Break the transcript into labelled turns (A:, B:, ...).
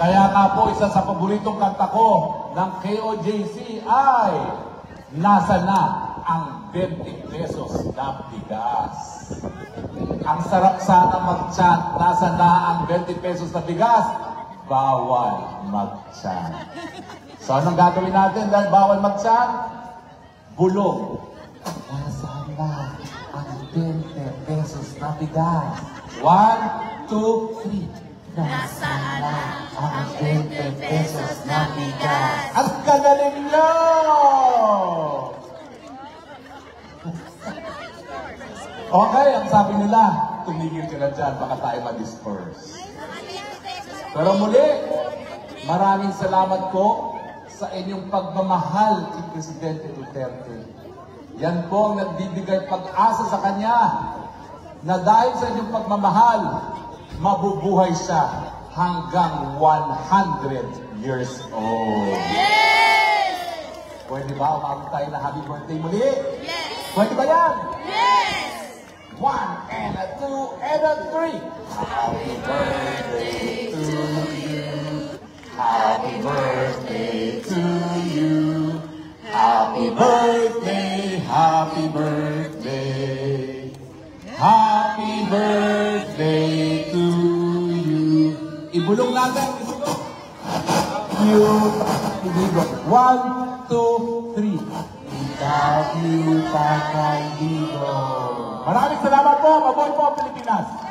A: Kaya nga po, isa sa paboritong kanta ko ng KOJC ay nasa na ang 20 pesos na bigas. Ang sarap sana mag-chant, nasa na ang 20 pesos na bigas, bawal mag-chant. So anong gagawin natin dahil bawal mag-chant? Bulong. Nasa na ang 20 pesos na bigas. 1, 2, 3.
B: Nasa na ang 20 pesos na bigas.
A: Ang kagaling nyo! Okay, ang sabi nila, tumigil ka na dyan, baka tayo ma-disperse. Pero muli, maraming salamat po sa inyong pagmamahal kay Presidente Duterte. Yan po ang nagbibigay pag-asa sa kanya na dahil sa inyong pagmamahal, mabubuhay siya hanggang 100 years old.
B: Yes!
A: Pwede ba umabot tayo na happy birthday muli?
B: Yes!
A: Pwede ba yan?
B: Yes!
A: 1 and a 2 and a 3. Happy birthday to you. Happy birthday to you. Happy birthday, happy birthday. Happy birthday to you. Ibulong natin, ibulong. You, ibulong. 1, 2, 3. Love you, Tatay Digo. Maraming salamat po. Mabuhay po, Pilipinas.